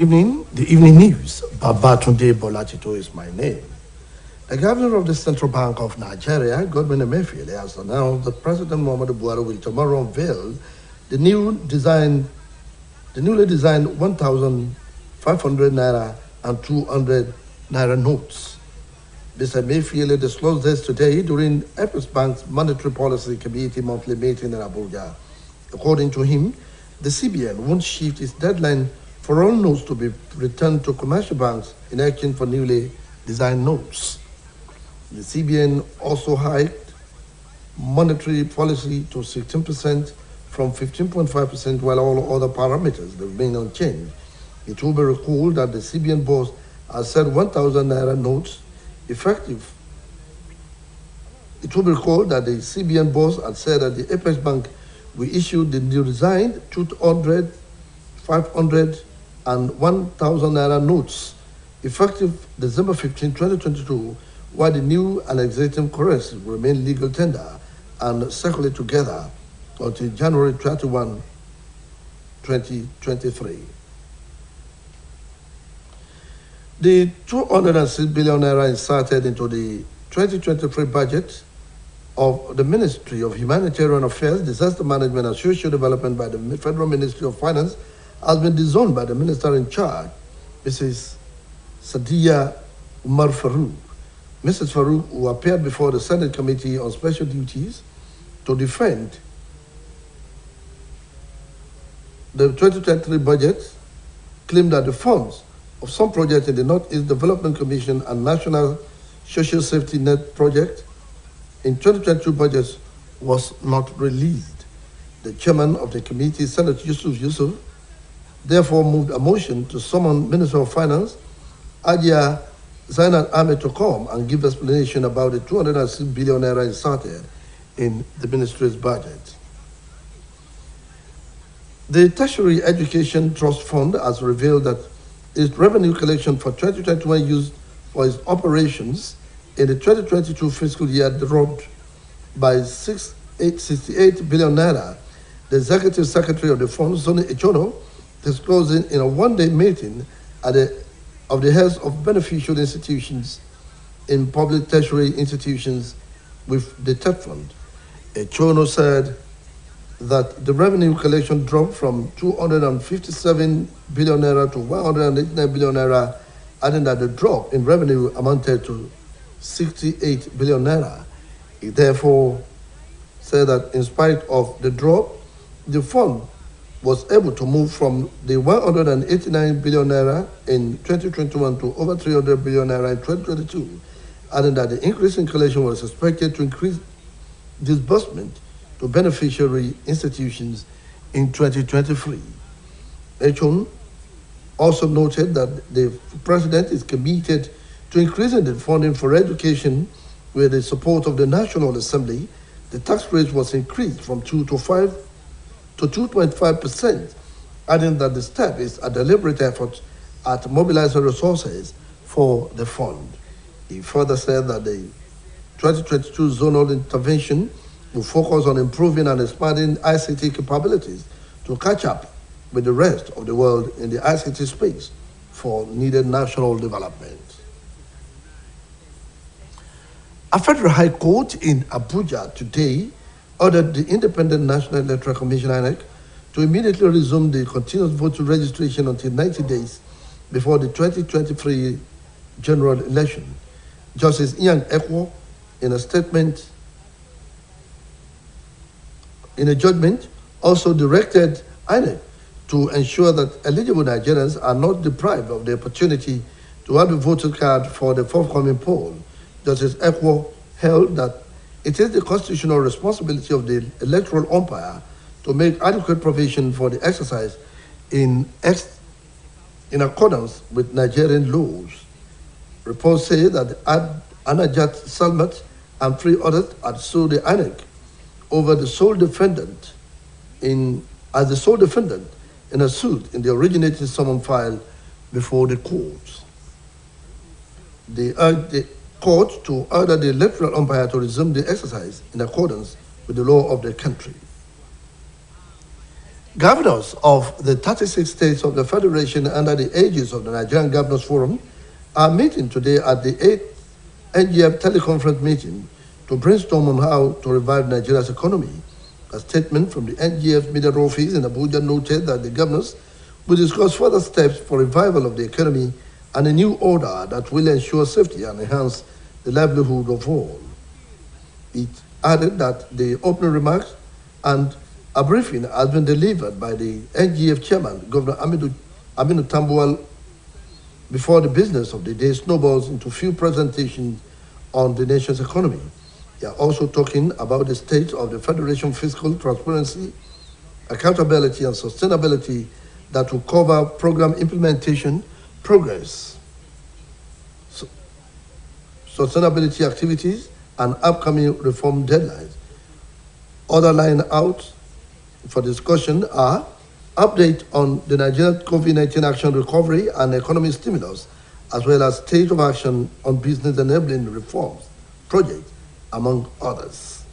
The evening news. Babatunde Bolachito is my name. The governor of the Central Bank of Nigeria, Godwin Emefiele, has announced that President Muhammadu Buhari will tomorrow unveil the newly designed 1,500 naira and 200 naira notes. Mr. Emefiele disclosed this today during Apex Bank's Monetary Policy Committee monthly meeting in Abuja. According to him, the CBN won't shift its deadline for all notes to be returned to commercial banks in exchange for newly designed notes. The CBN also hiked monetary policy to 16% from 15.5%, while all other parameters remain unchanged. It will be recalled that the CBN boss has said 1,000 naira notes effective. It will be recalled that the CBN boss had said that the Apex Bank will issue the new designed 200, 500, and 1,000 naira notes effective December 15, 2022, while the new and existing currencies will remain legal tender and circulate together until January 31, 2023. The 206 billion naira inserted into the 2023 budget of the Ministry of Humanitarian Affairs, Disaster Management and Social Development by the Federal Ministry of Finance has been disowned by the Minister in charge, Mrs. Sadiya Umar Farouk. Mrs. Farouk, who appeared before the Senate Committee on Special Duties to defend the 2023 budget, claimed that the funds of some projects in the Northeast Development Commission and National Social Safety Net project in 2022 budgets was not released. The chairman of the committee, Senator Yusuf, therefore moved a motion to summon Minister of Finance, Adia Zainat Ahmed, to come and give explanation about the 206 billion naira inserted in the ministry's budget. The Tertiary Education Trust Fund has revealed that its revenue collection for 2021 used for its operations in the 2022 fiscal year dropped by 68 billion naira. The Executive Secretary of the Fund, Sonny Echono, disclosing in a one-day meeting of the heads of beneficial institutions in public tertiary institutions with the TED Fund. Echono said that the revenue collection dropped from 257 billion naira to 189 billion naira, adding that the drop in revenue amounted to 68 billion naira. He therefore said that in spite of the drop, the fund was able to move from the 189 billion naira in 2021 to over 300 billion naira in 2022, adding that the increase in collection was expected to increase disbursement to beneficiary institutions in 2023. Echon also noted that the president is committed to increasing the funding for education with the support of the National Assembly. The tax rate was increased from 2 to 2.5%, adding that the step is a deliberate effort at mobilizing resources for the fund. He further said that the 2022 zonal intervention will focus on improving and expanding ICT capabilities to catch up with the rest of the world in the ICT space for needed national development. A federal high court in Abuja today ordered the Independent National Electoral Commission (INEC) to immediately resume the continuous voter registration until 90 days before the 2023 general election. Justice Ian Ekwo, in a judgment, also directed INEC to ensure that eligible Nigerians are not deprived of the opportunity to have a voter card for the forthcoming poll. Justice Ekwo held that it is the constitutional responsibility of the electoral umpire to make adequate provision for the exercise in accordance with Nigerian laws. Reports say that Anajat Salmat and 3 others had sued the INEC over the sole defendant in a suit in the originating summon filed before the courts. They urged the court to order the electoral umpire to resume the exercise in accordance with the law of the country. Governors of the 36 states of the Federation under the aegis of the Nigerian Governors Forum are meeting today at the 8th NGF teleconference meeting to brainstorm on how to revive Nigeria's economy. A statement from the NGF media office in Abuja noted that the governors will discuss further steps for revival of the economy and a new order that will ensure safety and enhance the livelihood of all. It added that the opening remarks and a briefing has been delivered by the NGF chairman, Governor Aminu Tambuwal, before the business of the day snowballs into few presentations on the nation's economy. They are also talking about the state of the Federation fiscal transparency, accountability, and sustainability that will cover program implementation, progress, sustainability activities, and upcoming reform deadlines. Other line out for discussion are update on the Nigerian COVID-19 action recovery and economic stimulus, as well as state of action on business enabling reforms, projects, among others.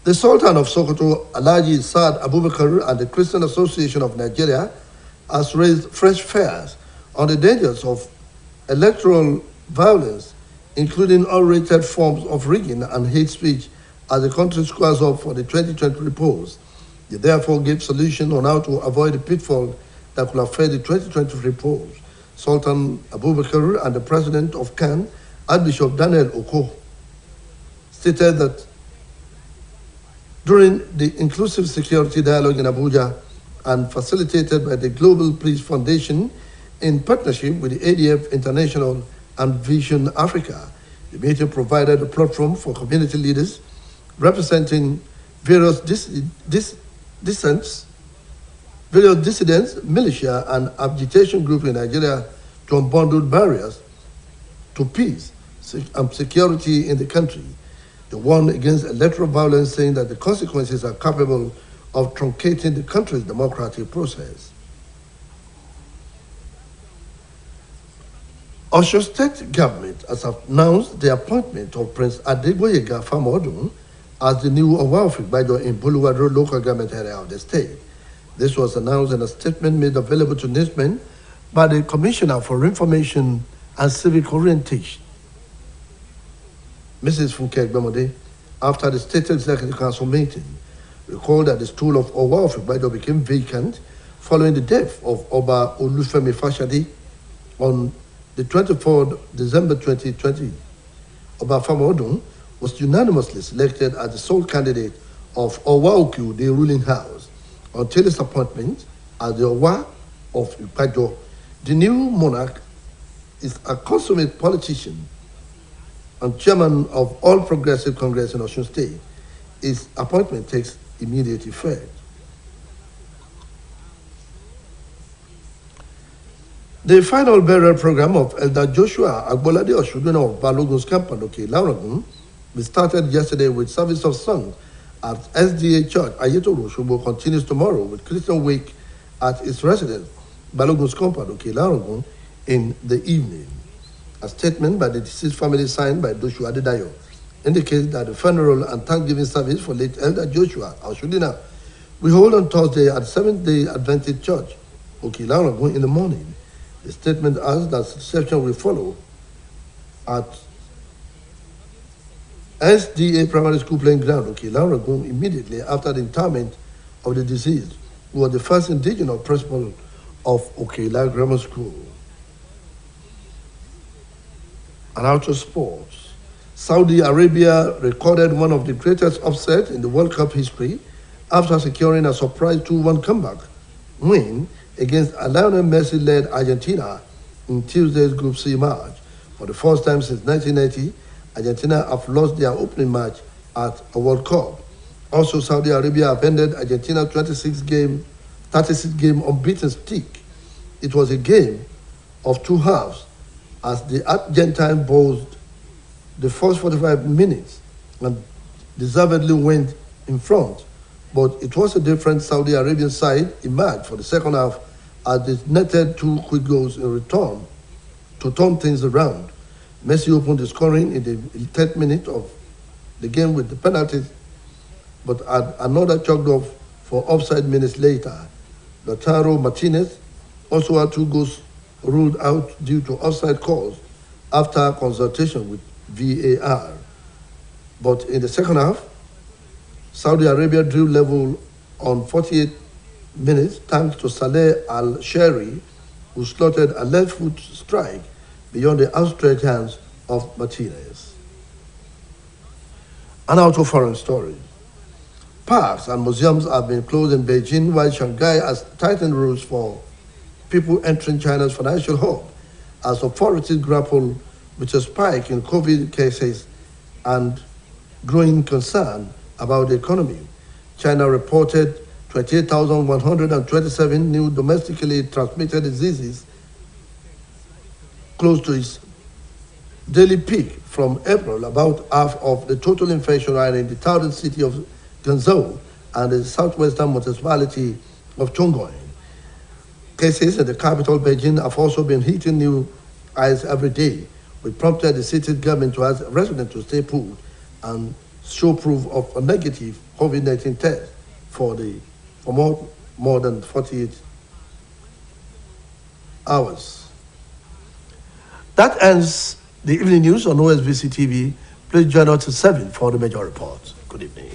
The Sultan of Sokoto, Alhaji Saad Abubakar, and the Christian Association of Nigeria has raised fresh fears on the dangers of electoral violence, including unrated forms of rigging and hate speech, as the country squares up for the 2020 polls. They therefore give solutions on how to avoid the pitfall that could affect the 2020 polls. Sultan Abubakar and the president of CAN, Archbishop Daniel Oko, stated that during the inclusive security dialogue in Abuja and facilitated by the Global Peace Foundation in partnership with the ADF International and Vision Africa, the meeting provided a platform for community leaders representing various dissidents, militia, and agitation groups in Nigeria to unbundle barriers to peace and security in the country. The one against electoral violence, saying that the consequences are capable of truncating the country's democratic process. Osho State government has announced the appointment of Prince Adegboyega Famodun as the new Owa in Buluwadro local government area of the state. This was announced in a statement made available to newsmen by the Commissioner for Information and Civic Orientation, Mrs. Funke Gbemode, after the State Executive Council meeting. Recall that the stool of Owa became vacant following the death of Oba Olufemi Fashadi on the 24th December 2020. Oba Famodun was unanimously selected as the sole candidate of Owa-Oku, the ruling house, until his appointment as the Owa of Ipajo. The new monarch is a consummate politician and chairman of All Progressive Congress in Osun State. His appointment takes immediate effect. The final burial program of Elder Joshua Agbolade Oshuduna of Balogun's camp at Lauragun started yesterday with service of songs at SDA Church. Ayetoro Oshobo continues tomorrow with Christian wake at its residence, Balogun's compound, Lauragun, in the evening. A statement by the deceased family signed by Joshua Adedayo indicates that the funeral and thanksgiving service for late Elder Joshua Oshudina will hold on Thursday at Seventh-day Adventist Church, Lauragun, in the morning. The statement adds that reception will follow at SDA Primary School playing ground, Lauragun, immediately after the interment of the deceased, who was the first indigenous principal of Okela Grammar School. And out of sports, Saudi Arabia recorded one of the greatest upsets in the World Cup history after securing a surprise 2-1 comeback win against a Lionel Messi-led Argentina in Tuesday's Group C match. For the first time since 1980, Argentina have lost their opening match at a World Cup. Also, Saudi Arabia have ended Argentina's 36-game unbeaten streak. It was a game of two halves, as the Argentine bowled the first 45 minutes and deservedly went in front. But it was a different Saudi Arabian side emerged for the second half as they netted 2 quick goals in return to turn things around. Messi opened the scoring in the 10th minute of the game with the penalty, but had another chalked off for offside minutes later. Lautaro Martinez also had 2 goals ruled out due to offside calls after consultation with VAR. But in the second half, Saudi Arabia drew level on 48 minutes thanks to Saleh Al-Sheri, who slotted a left-foot strike beyond the outstretched hands of Martinez. And out of foreign stories. Parks and museums have been closed in Beijing, while Shanghai has tightened rules for people entering China's financial hub as authorities grapple with a spike in COVID cases and growing concern about the economy. China reported 28,127 new domestically transmitted diseases, close to its daily peak from April. About half of the total infection are in the southern city of Guangzhou and the southwestern municipality of Chongqing. Cases in the capital, Beijing, have also been hitting new highs every day, which prompted the city's government to ask residents to stay put and show proof of a negative COVID-19 test for more than 48 hours. That ends the evening news on OSBC TV. Please join us at 7 for the major reports. Good evening.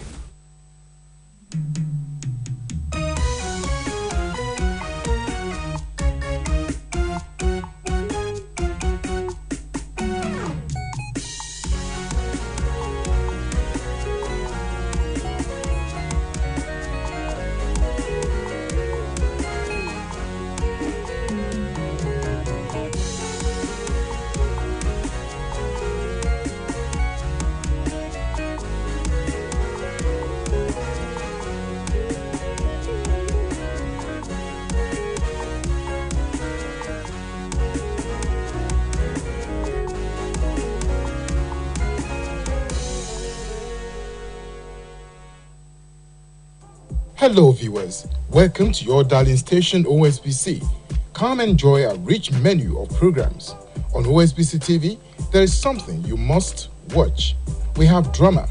Hello viewers, welcome to your darling station OSBC. Come enjoy a rich menu of programs. On OSBC TV, there is something you must watch. We have drama.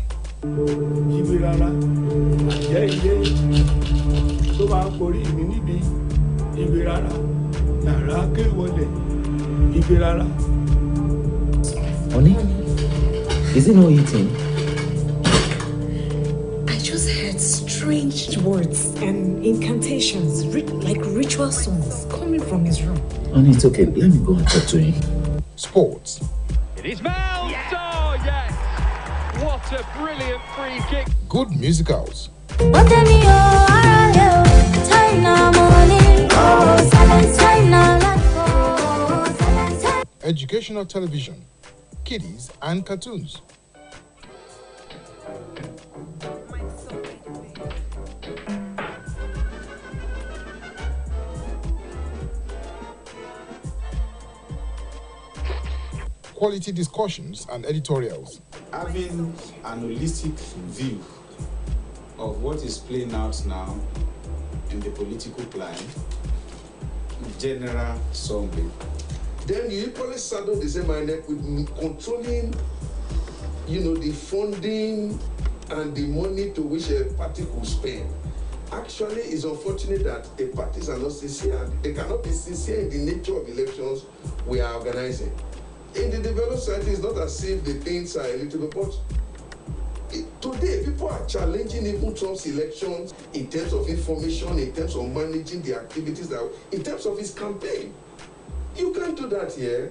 Honey, is it not eating? I just heard strange words and incantations, like ritual songs, coming from his room. Honey, it's okay. Let me go and talk to him. Sports. It is Mel! Yes! Oh, yes! What a brilliant free kick. Good musicals. Educational television, kiddies and cartoons. Quality discussions and editorials. Having an holistic view of what is playing out now in the political climate, general summary. Then you equally saddle the same minded with controlling, the funding and the money to which a party could spend. Actually, it's unfortunate that the parties are not sincere. They cannot be sincere in the nature of elections we are organizing. In the developed society, it's not as if the things are a little bit, but today people are challenging even Trump's elections in terms of information, in terms of managing the activities, in terms of his campaign. You can't do that here.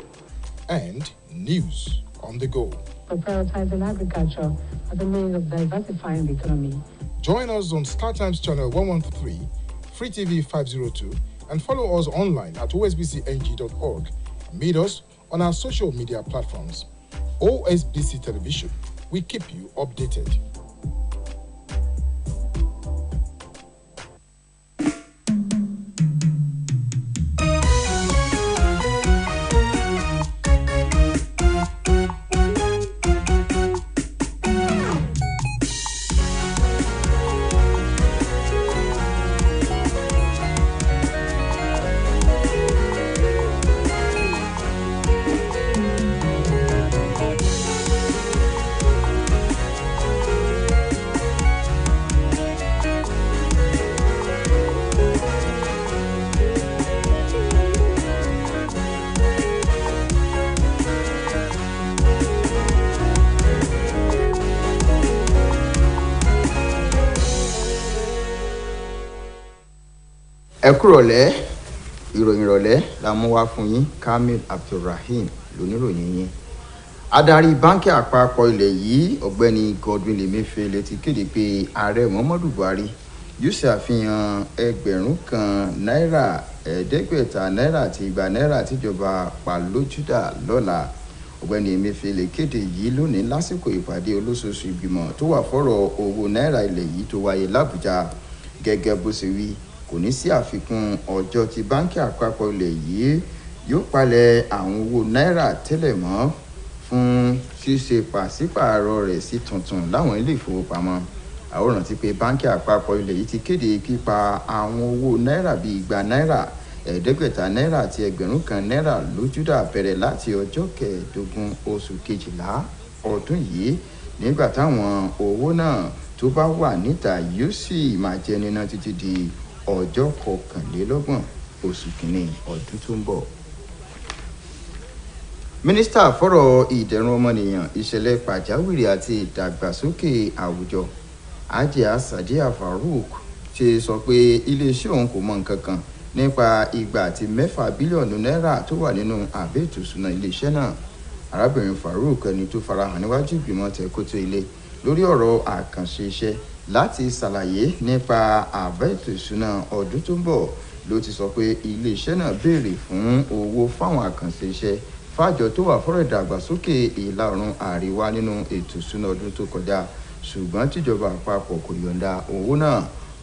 And news on the go. For prioritizing agriculture as a means of diversifying the economy. Join us on StarTimes channel 113, Free TV 502, and follow us online at osbcng.org. Meet us on our social media platforms. OSBC Television, we keep you updated. ẹ kúrọ̀lẹ́ ìròyìn ìrọ̀lẹ́ la mú wá fún yín. Kamil Abdulrahim lóníròyìn yín. Adarí báńkì àpapọ̀ ilẹ̀ yìí ọ̀gbẹ́ni Godwin Emefiele ti kéde pé ààrẹ Muhammadu Buhari yóò ṣàfihàn ẹgbẹ̀rún kan náírà, ẹ̀ẹ́dẹ́gbẹ̀ta náírà àti igba náírà tíjọba pàlójúdà lọ́la. Ọ̀gbẹ́ni Emefiele kéde yìí lónìí lásìkò ìpàdé olóṣooṣù ìgbìmọ̀ tó wà fọ́rọ̀ owó náírà ilẹ̀ yìí tó wáyé l'Àbújá. Gẹ́gẹ́ bó ṣe wí, kò ní sí àfikún ọjọ́ tí báńkì àpapọ̀ ilẹ̀ yìí yóò palẹ̀ àwọn owó náírà tẹ́lẹ̀ mọ́ fún ṣíṣe pàṣípààrọ̀ rẹ̀ sí tuntun láwọn ilé ìfowópamọ́. Àwòrán ti pé báńkì àpapọ̀ ilẹ̀ yìí ti kéde pípa àwọn owó náírà bíi igba náírà, ẹ̀ẹ́dẹ́gbẹ̀ta náírà àti ẹgbẹ̀rún kan náírà lójúdà bẹ̀rẹ̀ láti ọjọ́ 15 oṣù kejìlá ọdún yìí. Nígbà táwọn owó náà tó bá wà níta yóò sì máa jẹ́ níná títí di ọjọ́ 21 oṣù kìíní ọdún tó ń bọ̀. Mínísítà fọ́rọ̀ ìdẹ̀rùn ọmọnìyàn, ìṣẹ̀lẹ̀ pàjáwìrì àti ìdàgbàsókè àwùjọ Hajiya Sadiya Farouk ti sọ pé iléeṣẹ́ òun kò mọ nǹkan kan nípa 2.6 bílíọ̀nù náírà tó wà nínú àbẹ́ ètò ìṣúná iléeṣẹ́ náà. Arábìnrin Farouk, ẹni tó farahàn níwájú ìgbìmọ̀ tẹ̀kótó ilé lórí ọ̀rọ̀ àkànṣe iṣẹ́ láti ṣàlàyé nípa àbẹ́ ètò ìṣúná ọdún tó ń bọ̀, ló ti sọ pé iléeṣẹ́ náà béèrè fún owó fáwọn àkànṣe iṣẹ́ fájọ tó wà fọ́rọ̀ ìdàgbàsókè ìlà oòrùn àríwá nínú ètò ìṣúná ọdún tó kọjá, ṣùgbọ́n tíjọba àpapọ̀ kò yọ̀ǹda owó náà.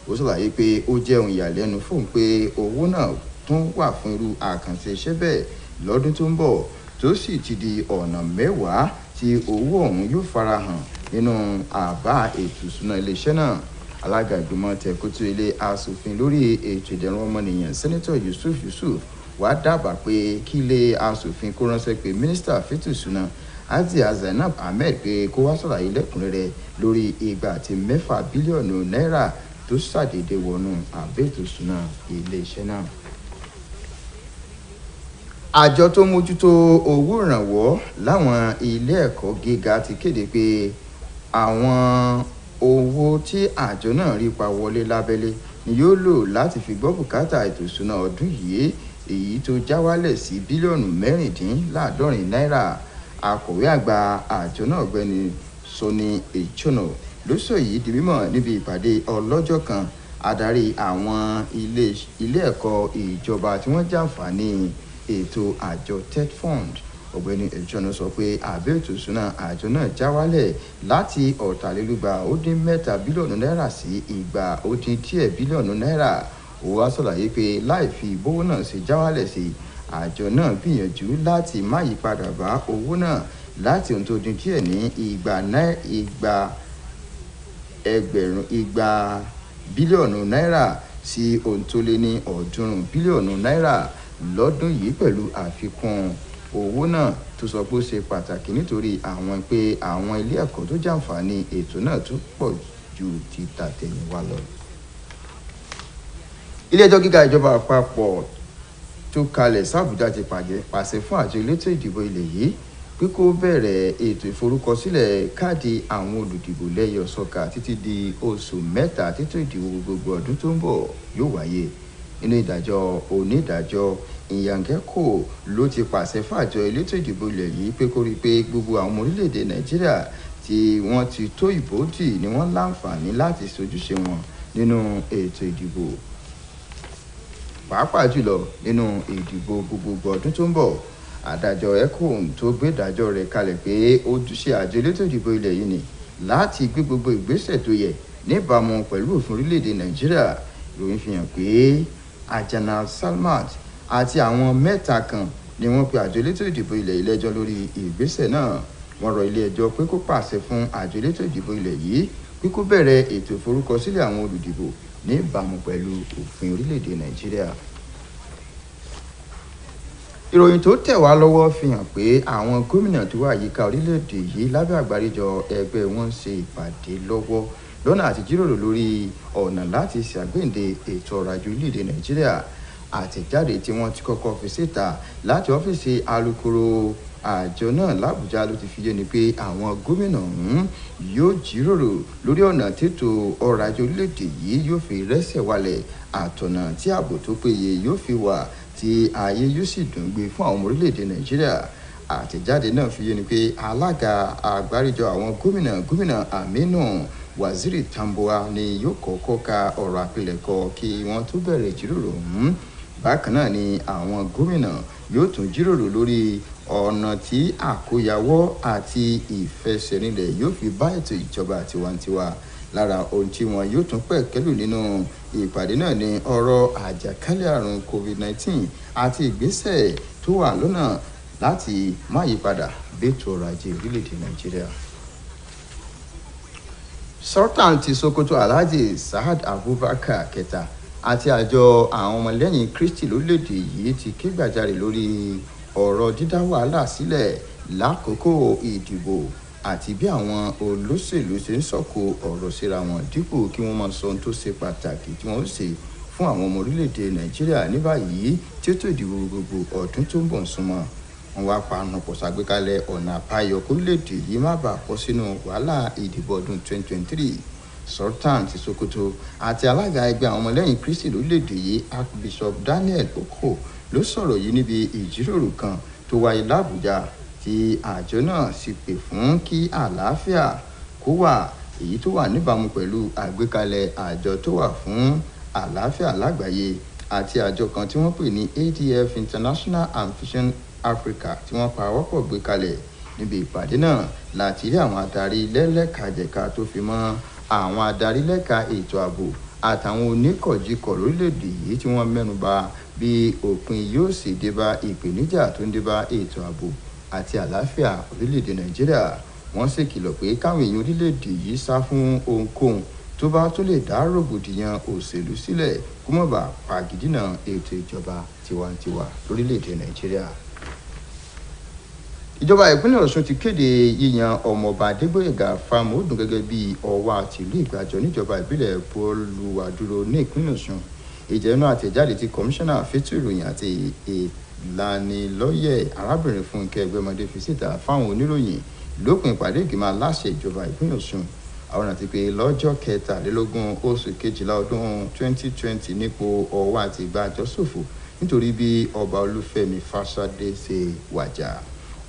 Ó ṣàlàyé pé ó jẹ́ ohun ìyàlẹ́nu fóun pé owó náà tún wà fún irú àkànṣe iṣẹ́ bẹ́ẹ̀ lọ́dún tó ń bọ̀, tó sì ti di ọ̀nà 10 tí owó ọ̀hún yóò farahàn nínú àbá ètò ìṣúná iléeṣẹ́ náà. Alága ìgbìmọ̀ tẹ̀kótó ilé aṣòfin lórí ètò ìdẹ̀rùn ọmọnìyàn Sẹ́nẹ́tọ̀ Yusuf wá dábàá pé kí ilé aṣòfin kó ránṣẹ́ pé mínísítà fẹ́tò ìṣúná Hajiya Zainab Ahmed pé kó wá ṣàlàyé lẹ́kùnrẹ́rẹ́ lórí 2.6 bílíọ̀nù náírà tó ṣàdédé wọnú àbẹ́ ètò ìṣúná iléeṣẹ́ náà. Àjọ tó mójútó owó ìrànwọ́ láwọn ilé ẹ̀kọ́ gíga ti kéde pé àwọn owó tí àjọ náà rí pa wọlé lábẹ́lé ni yóò lò láti fi gbọ́ bùkátà ètò ìṣúná ọdún yìí, èyí tó já wálẹ̀ sí bílíọ̀nù 16 náírà. Akọ̀wé àgbà àjọ náà ọ̀gbẹ́ni Soni Echono ló sọ yìí di mímọ̀ níbi ìpàdé ọlọ́jọ́ kan adarí àwọn ilé ẹ̀kọ́ ìjọba tí wọ́n jàǹfààní ètò àjọ TED Fund. Ọ̀gbẹ́ni Echono sọ pé àbẹ́ ètò ìṣúná àjọ náà já wálẹ̀ láti 3 bílíọ̀nù náírà sí 200 bílíọ̀nù náírà. Ó wá ṣàlàyé pé láì fi bówó náà ṣe já wálẹ̀ sí, àjọ náà gbìyànjú láti má yí padà bá owó náà láti ohun tó dín díẹ̀ ní 200 bílíọ̀nù náírà sí ohun tó lé ní 300 bílíọ̀nù náírà lọ́dún yìí, pẹ̀lú àfikún owó náà tó sọ pé ó ṣe pàtàkì nítorí àwọn ilé ẹ̀kọ́ tó jàǹfààní ètò náà tó pọ̀ ju ti tàtẹ̀yìnwá lọ. Ilé ẹjọ́ gíga ìjọba àpapọ̀ tó kalẹ̀ s'Àbújá ti pàṣẹ fún àjọ elétò ìdìbò ilẹ̀ yìí pé kó bẹ̀rẹ̀ ètò ìforúkọsílẹ̀ káàdì àwọn olùdìbò lẹ́yọ-sọ́ka títí di oṣù 3 tètò ìdìbò gbogbo ọdún tó ń bọ̀ yóò wáyé. Nínú ìdájọ́ onídàájọ́ Ìyàngẹ́kò ló ti pàṣẹ fún àjọ elétò ìdìbò ilẹ̀ yìí pé kó rí i pé gbogbo àwọn ọmọ orílẹ̀-èdè Nàìjíríà tí wọ́n ti tó ìbò dì ni wọ́n láǹfààní láti ṣojúṣe wọn nínú ètò ìdìbò, pàápàá jùlọ nínú ìdìbò gbogbogbò ọdún tó ń bọ̀. Adájọ́ Ekun tó gbé ìdájọ́ rẹ̀ kalẹ̀ pé ojúṣe àjọ elétò ìdìbò ilẹ̀ yìí ni láti gbé gbogbo ìgbésẹ̀ tó yẹ níbàámu pẹ̀lú òfin orílẹ̀-èdè Nàìjíríà. Ìròyìn fi hàn pé Ajana Salmat àti àwọn 3 kan ni wọ́n pe àjọ elétò ìdìbò ilẹ̀ ilé-ẹjọ́ lórí ìgbésẹ̀ náà. Wọ́n rọ ilé-ẹjọ́ pé kó pàṣẹ fún àjọ elétò ìdìbò ilẹ̀ yìí pé kó bẹ̀rẹ̀ ètò ìforúkọsílẹ̀ àwọn olùdìbò níbàámu pẹ̀lú òfin orílẹ̀-èdè Nàìjíríà. Ìròyìn tó tẹ̀ wá lọ́wọ́ fi hàn pé àwọn gómìnà tó wà yíká orílẹ̀-èdè yìí lábẹ́ àgbáríjọ ẹgbẹ́ wọn ṣe ìpàdé lọ́wọ́ lọ́nà àti jíròrò lórí ọ̀nà láti ṣàgbéǹde ètò ọrọ̀ ajé orílẹ̀-èdè Nàìjíríà. Àtẹ̀jáde tí wọ́n ti kọ́kọ́ fi síta láti ọ́fíìsì alukoro àjọ náà làbújá ló ti fi yé ni pé àwọn gómìnà ọ̀hún yóò jíròrò lórí ọ̀nà tètò ọrọ̀ ajé orílẹ̀-èdè yìí yóò fi rẹ́sẹ̀ walẹ̀ àtọ̀nà tí ààbò tó péye yóò fi wà tí ayé yóò sì dùn gbé fún àwọn ọmọ orílẹ̀-èdè nàìjíríà. Àtẹ̀jáde náà fi yé ni pé alága àgbáríjọ àwọn gómìnà Aminu Waziri Tambuwa ni yóò kọ́kọ́ ka ọ̀rọ̀ àpilẹ̀kọ kí wọ́n tó bẹ̀rẹ̀ ìjíròrò ọ̀hún. Bákan náà ni àwọn gómìnà yóò tún jíròrò lórí ọ̀nà tí àkóyawọ́ àti ìfẹsẹ̀rinlẹ̀ yóò fi bá ètò ìjọba tiwantiwa. Lára ohun tí wọn yóò tún pẹ̀kẹ́lù nínú ìpàdé náà ni ọ̀rọ̀ àjàkálẹ̀ àrùn COVID-19 àti ìgbésẹ̀ tó wà lọ́nà láti má yípadà bẹ́tò ọrọ̀ ajé orílẹ̀-èdè Nàìjíríà. Sultan ti Sokoto Alhaji Saad Abubakar kẹta àti àjọ àwọn ọmọlẹ́yìn Kristi lórílẹ̀-èdè yìí ti ké gbàjarè lórí ọ̀rọ̀ dídá wàhálà sílẹ̀ lákòókò ìdìbò àti bí àwọn olóṣèlú ṣe ń sọ̀kò ọ̀rọ̀ síra wọn dípò kí wọ́n máa sọ ohun tó ṣe pàtàkì tí wọ́n ṣe fún àwọn ọmọ orílẹ̀-èdè Nàìjíríà ní báyìí tí ètò ìdìbò gbogbo ọdún tó ń bọ̀ súnmọ́. Wọ́n wá panupọ̀ ṣàgbékalẹ̀ ọ̀nà àbáyọ kórílẹ̀-èdè yìí má bàa kó sínú wàhálà ìdìbò ọdún 2023. Sultan ti Sokoto àti alága ẹgbẹ́ àwọn ọmọlẹ́yìn Kristi lórílẹ̀-èdè yìí Archbishop Daniel Oko ló sọ̀rọ̀ yìí níbi ìjíròrò kan tó wáyé l'Àbújá tí àjọ náà sì pè fún kí àlàáfíà kó wà èyí tó wà níbàámu pẹ̀lú àgbékalẹ̀ àjọ tó wà fún àlàáfíà lágbàáyé àti àjọ kan tí wọ́n pè ní ADF International and Vision Africa tí wọ́n pawọ́pọ̀ gbé kalẹ̀. Níbi ìpàdé náà láti rí àwọn adarí lẹ́lẹ́kajẹ̀ka tó fi mọ́ àwọn adarí lẹ́ka ètò ààbò àtàwọn oníkọ̀jikọ̀ lórílẹ̀‐èdè yìí tí wọ́n mẹ́nuba bí òpin yóò sì débá ìpèníjà tó ń débá ètò ààbò àti àlàáfíà orílẹ̀‐èdè Nàìjíríà. Wọ́n sì kìlọ̀ pé káwọn èèyàn orílẹ̀‐èdè yìí sá fún ohunkóhun tó bá tó lè dá rògbòdìyàn òṣèlú sílẹ̀ kó má bàa pàgídínà ètò ìjọba tiwantiwa lórílẹ̀‐èdè Nàìjíríà. Ìjọba ìpínlẹ̀ Ọ̀ṣun ti kéde yíyan ọmọọba Adégbóyèga Fámọdún gẹ́gẹ́ bí ọwá tìlú Ìgbàjọ níjọba ìbílẹ̀ Bolùwàdúró ní ìpínlẹ̀ Ọ̀ṣun. Ìjẹ́nu àtẹ̀jáde ti kọmíṣánná fétò ìròyìn àti ìlanilọ́yẹ̀ arábìnrin Fúnkẹ́ Ẹgbẹ́mọdé fi síta fáwọn oníròyìn lópin ìpàdé ìgbìmọ̀ aláṣẹ ìjọba ìpínlẹ̀ Ọ̀ṣun. Àwọn àti pé lọ́jọ́ 23 oṣù kejìlá ọdún 2020 nípò ọwá àti Ìgbàjọ ṣòfò nítorí bí ọba Olúfẹ́mi Fáṣádé ṣe wàjà.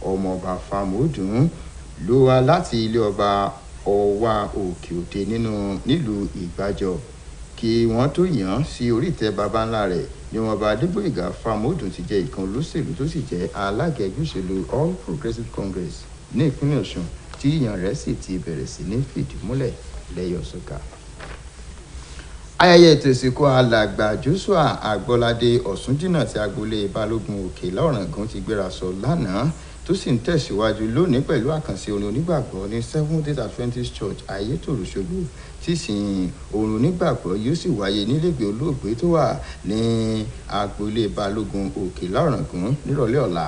Ọmọọba Fámọdún ló wá láti ilé ọba Ọwá Òkè Òde nílùú Ìgbàjọ kí wọ́n tó yàn án sí orí ìtẹ́ baba ńlá rẹ̀ ni ọmọọba Adégbóyèga Fámọdún ti jẹ́ ìkan olóṣèlú tó sì jẹ́ alága ẹgbẹ́ òṣèlú All Progressives Congress ní ìpínlẹ̀ Ọ̀ṣun tí yíyan rẹ̀ sì ti bẹ̀rẹ̀ sí ní fìdí múlẹ̀ lẹ́yọ̀sọ́ka. Ayẹyẹ ètò ìsìnkú alàgbà Joshua Agbọ́ládé Ọ̀ṣúndínà ti agboolé Balógun Òkè Lọ́ràngún ti gbéra sọ lánàá tó sì ń tẹ̀síwájú lónìí pẹ̀lú àkànṣe orin onígbàgbọ́ ní Seventh-day Adventist Church Ayétòrò Ṣogbo tí ìsìn orin onígbàgbọ́ yóò sì wáyé nílégbèé olóògbé tó wà ní agboolé Balógun Òkè Lọ́ràngún nírọ̀lẹ́ ọ̀la.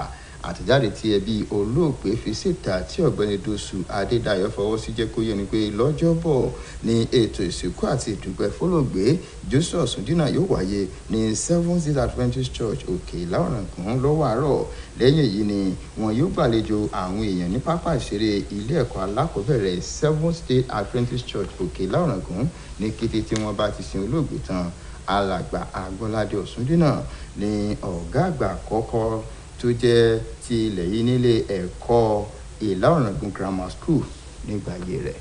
Àtẹ̀jáde tí ẹbí olóògbé fi síta tí ọ̀gbẹ́ni Dosù Adédayọ̀ fọwọ́ sí jẹ́ kó yé ni pé lọ́jọ́bọ̀ ní ètò ìsìnkú àti ìdúpẹ́ fólóògbé Joshua Ọ̀ṣúndínà yóò wáyé ní Seventh-day Adventist Church Òkè Lọ́ràngún lọ́wọ́ àárọ̀. Lẹ́yìn èyí ni wọn yóò gbàlejò àwọn èèyàn ní pápá ìṣeré ilé ẹ̀kọ́ alákọ̀ọ́bẹ̀rẹ̀ Seventh-day Adventist Church Òkè Lọ́ràngún ní kété tí wọ́n bá ti sin olóògbé tán. Alàgbà Agbọ́ládé Ọ̀ṣúndínà ní ọ̀gá àgbà àkọ́kọ́ tó jẹ́ ti ilẹ̀ yìí nílé ẹ̀kọ́ Ìlá-Ọ̀ràngún Grammar School nígbà ayé rẹ̀.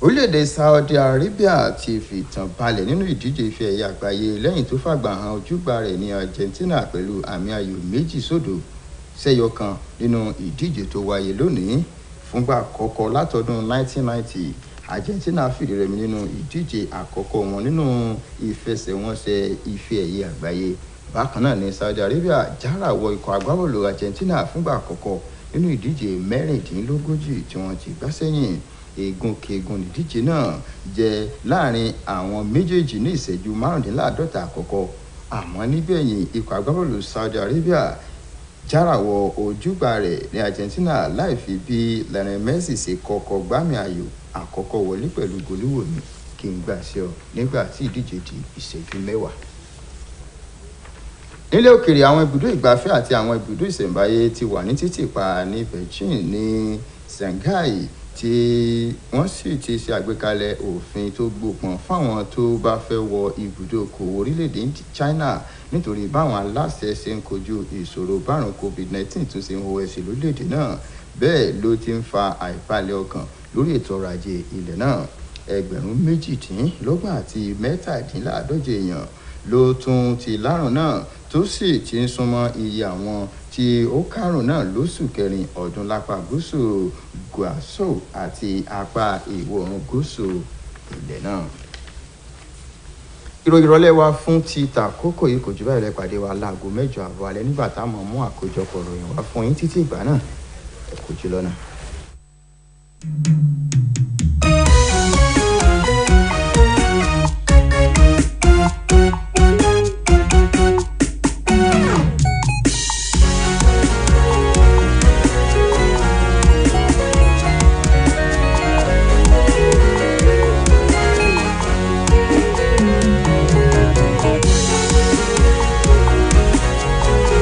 Orílẹ̀-èdè Saudi Arabia ti fìtàn balẹ̀ nínú ìdíje ife ẹ̀yẹ àgbáyé lẹ́yìn tó fàgbà hàn ojúgbà rẹ̀ ní Argentina pẹ̀lú àmì ayò 2-0 sẹ́yọ kan nínú ìdíje tó wáyé lónìí. Fúngbà àkọ́kọ́ látọdún 1990 Argentina fìdí rẹmi nínú ìdíje àkọ́kọ́ wọn nínú ìfẹsẹ̀wọnsẹ̀ ife ẹ̀yẹ àgbáyé. Bákan náà ní Saudi Arabia jára wọ ikọ̀ agbábọ́ọ̀lù Argentina fúngbà àkọ́kọ́ nínú ìdíje 36 tí wọ́n ti gbá sẹ́yìn. Egun ìdíje náà jẹ́ láàrin àwọn méjèèjì ní ìṣẹ́jú 55 àkọ́kọ́. Àmọ́ nígbẹ̀yìn ikọ̀ agbábọ́ọ̀lù Saudi Arabia jára wọ ojúgbà rẹ̀ ní Argentina láì fi bí Lionel Messi ṣe kọ́kọ́ gbámi ayò àkọ́kọ́ wọlé pẹ̀lú gòlíwòmí kí n gbà sí ọ nígbà tí ìdíje di ìṣẹ́jú 10. nílé òkèèrè àwọn ibùdó ìgbafẹ́ àti àwọn ibùdó ìṣẹ̀ǹbáyé ti wà ní títìpa ní Beijing ní Shanghai tí wọ́n sì ti ṣe àgbékalẹ̀ òfin tó gbópọn fáwọn tó bá fẹ́ wọ ibùdó okòwò orílẹ̀-èdè China nítorí báwọn aláṣẹ ṣe ń kojú ìṣòro bárùn COVID-19 tó ṣe ń ho ẹ̀sìn lórílẹ̀-èdè náà bẹ́ẹ̀ ló ti ń fa àìbalẹ̀ ọkàn lórí ètò ọrọ̀ ajé ilẹ̀ náà. Ẹgbẹ̀rún 18,750 èèyàn ló tún ti lárùn náà tó sì ti ń súnmọ́ iye àwọn tí ó kárùn náà lóṣù kẹrin ọdún lápá gúúsù Guangzhou àti apá ìwọ̀ oòrùn gúúsù ilẹ̀ náà. Ìròyìn ìrọ̀lẹ́ wa fún ti tàkókò yìí kò jù báyìí lẹ pàdé wa láago 8:30 alẹ́ nígbà táwọn mú àkójọpọ̀ ìròyìn wá fún yín títí ìgbà náà ẹ kú jù lọ́nà.